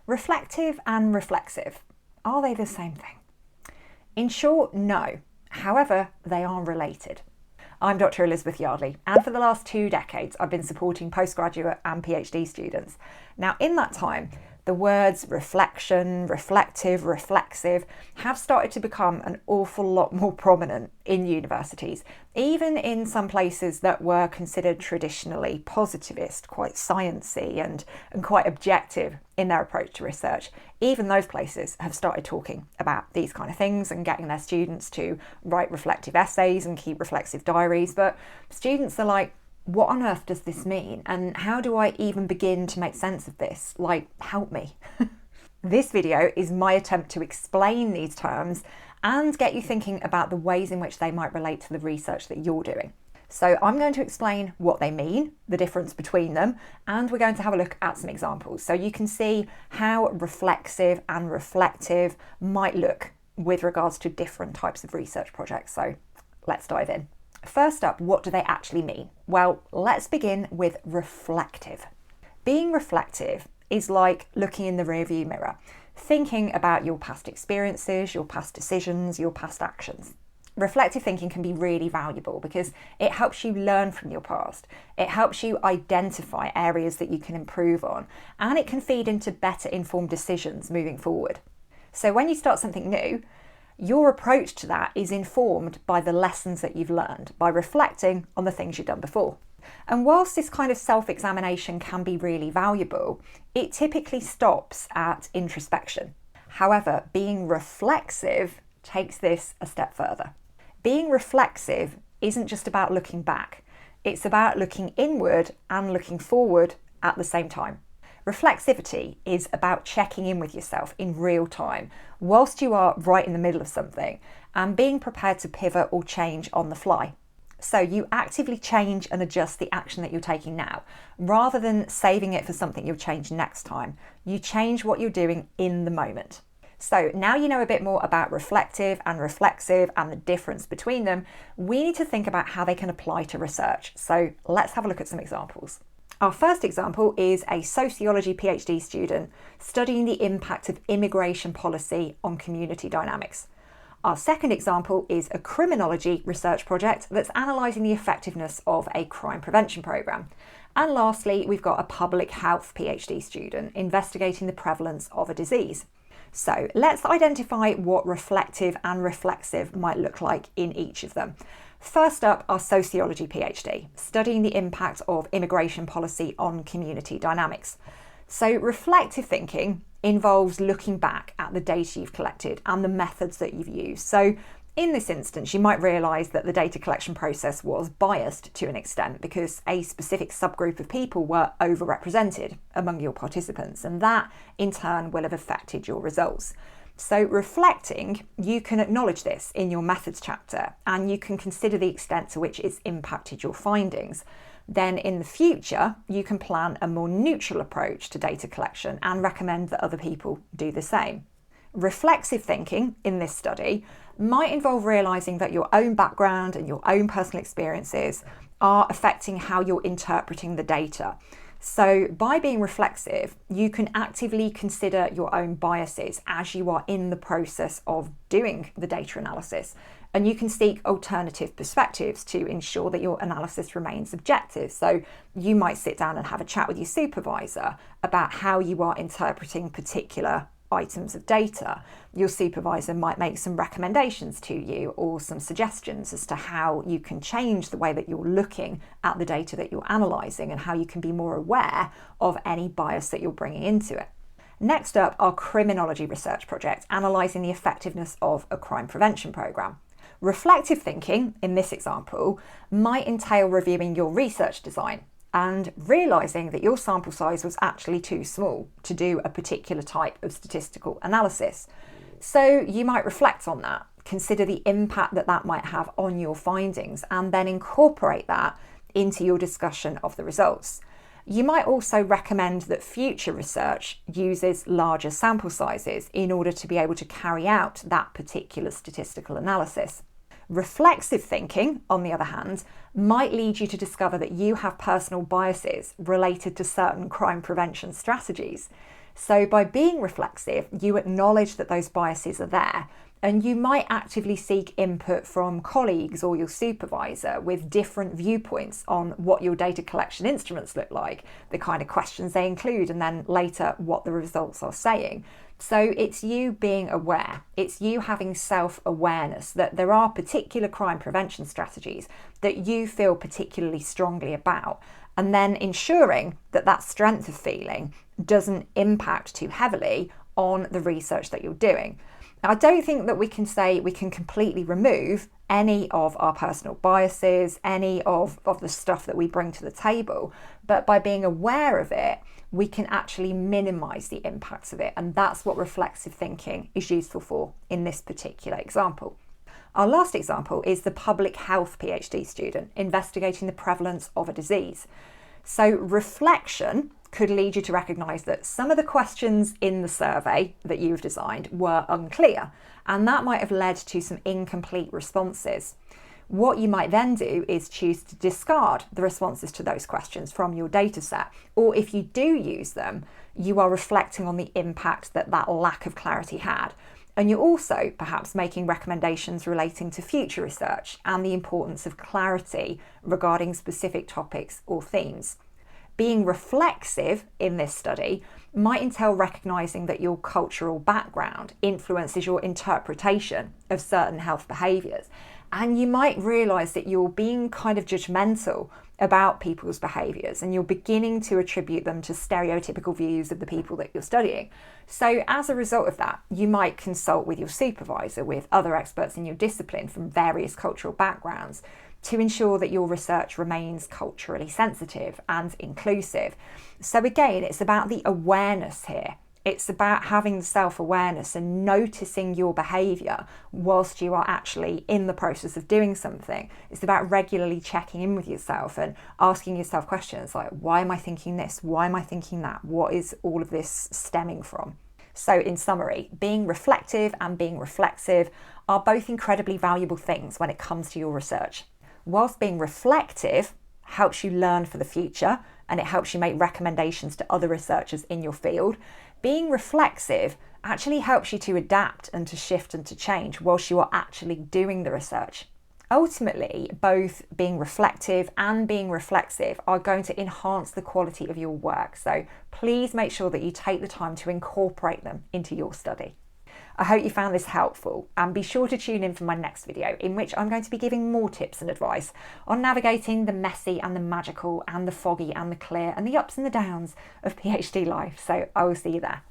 Reflective and reflexive, are they the same thing? In short, no. However, they are related. I'm Dr. Elizabeth Yardley, and for the last 2 decades, I've been supporting postgraduate and PhD students. Now, in that time, the words reflection, reflective, reflexive have started to become an awful lot more prominent in universities, even in some places that were considered traditionally positivist, quite sciencey and quite objective in their approach to research. Even those places have started talking about these kind of things and getting their students to write reflective essays and keep reflexive diaries. But students are like, what on earth does this mean? And how do I even begin to make sense of this? Like, help me. This video is my attempt to explain these terms and get you thinking about the ways in which they might relate to the research that you're doing. So I'm going to explain what they mean, the difference between them, and we're going to have a look at some examples so you can see how reflexive and reflective might look with regards to different types of research projects. So let's dive in. First up, what do they actually mean? Well, let's begin with reflective. Being reflective is like looking in the rearview mirror, thinking about your past experiences, your past decisions, your past actions. Reflective thinking can be really valuable because it helps you learn from your past. It helps you identify areas that you can improve on, and it can feed into better informed decisions moving forward. So when you start something new, your approach to that is informed by the lessons that you've learned, by reflecting on the things you've done before. And whilst this kind of self-examination can be really valuable, it typically stops at introspection. However, being reflexive takes this a step further. Being reflexive isn't just about looking back, it's about looking inward and looking forward at the same time. Reflexivity is about checking in with yourself in real time whilst you are right in the middle of something and being prepared to pivot or change on the fly. So you actively change and adjust the action that you're taking now, rather than saving it for something you'll change next time. You change what you're doing in the moment. So now you know a bit more about reflective and reflexive and the difference between them, we need to think about how they can apply to research. So let's have a look at some examples. Our first example is a sociology PhD student studying the impact of immigration policy on community dynamics. Our second example is a criminology research project that's analysing the effectiveness of a crime prevention programme. And lastly, we've got a public health PhD student investigating the prevalence of a disease. So let's identify what reflective and reflexive might look like in each of them. First up, our sociology PhD, studying the impact of immigration policy on community dynamics. So reflective thinking involves looking back at the data you've collected and the methods that you've used. So in this instance, you might realise that the data collection process was biased to an extent because a specific subgroup of people were overrepresented among your participants, and that in turn will have affected your results. So reflecting, you can acknowledge this in your methods chapter and you can consider the extent to which it's impacted your findings. Then in the future, you can plan a more neutral approach to data collection and recommend that other people do the same. Reflexive thinking in this study might involve realising that your own background and your own personal experiences are affecting how you're interpreting the data. So by being reflexive, you can actively consider your own biases as you are in the process of doing the data analysis. And you can seek alternative perspectives to ensure that your analysis remains objective. So you might sit down and have a chat with your supervisor about how you are interpreting particular items of data. Your supervisor might make some recommendations to you or some suggestions as to how you can change the way that you're looking at the data that you're analysing and how you can be more aware of any bias that you're bringing into it. Next up, our criminology research project, analysing the effectiveness of a crime prevention programme. Reflective thinking, in this example, might entail reviewing your research design and realising that your sample size was actually too small to do a particular type of statistical analysis. So you might reflect on that, consider the impact that that might have on your findings, and then incorporate that into your discussion of the results. You might also recommend that future research uses larger sample sizes in order to be able to carry out that particular statistical analysis. Reflexive thinking, on the other hand, might lead you to discover that you have personal biases related to certain crime prevention strategies. So by being reflexive, you acknowledge that those biases are there, and you might actively seek input from colleagues or your supervisor with different viewpoints on what your data collection instruments look like, the kind of questions they include, and then later what the results are saying. So it's you being aware, it's you having self-awareness that there are particular crime prevention strategies that you feel particularly strongly about, and then ensuring that that strength of feeling doesn't impact too heavily on the research that you're doing. Now, I don't think that we can say we can completely remove any of our personal biases, any of the stuff that we bring to the table, but by being aware of it, we can actually minimize the impacts of it. And that's what reflexive thinking is useful for in this particular example. Our last example is the public health PhD student investigating the prevalence of a disease. So reflection could lead you to recognise that some of the questions in the survey that you've designed were unclear, and that might have led to some incomplete responses. What you might then do is choose to discard the responses to those questions from your data set, or if you do use them, you are reflecting on the impact that that lack of clarity had. And you're also perhaps making recommendations relating to future research and the importance of clarity regarding specific topics or themes. Being reflexive in this study might entail recognising that your cultural background influences your interpretation of certain health behaviours. And you might realise that you're being kind of judgmental about people's behaviours and you're beginning to attribute them to stereotypical views of the people that you're studying. So as a result of that, you might consult with your supervisor, with other experts in your discipline from various cultural backgrounds, to ensure that your research remains culturally sensitive and inclusive. So again, it's about the awareness here. It's about having self-awareness and noticing your behaviour whilst you are actually in the process of doing something. It's about regularly checking in with yourself and asking yourself questions like, why am I thinking this? Why am I thinking that? What is all of this stemming from? So in summary, being reflective and being reflexive are both incredibly valuable things when it comes to your research. Whilst being reflective helps you learn for the future and it helps you make recommendations to other researchers in your field, being reflexive actually helps you to adapt and to shift and to change whilst you are actually doing the research. Ultimately, both being reflective and being reflexive are going to enhance the quality of your work. So please make sure that you take the time to incorporate them into your study. I hope you found this helpful, and be sure to tune in for my next video in which I'm going to be giving more tips and advice on navigating the messy and the magical and the foggy and the clear and the ups and the downs of PhD life. So I will see you there.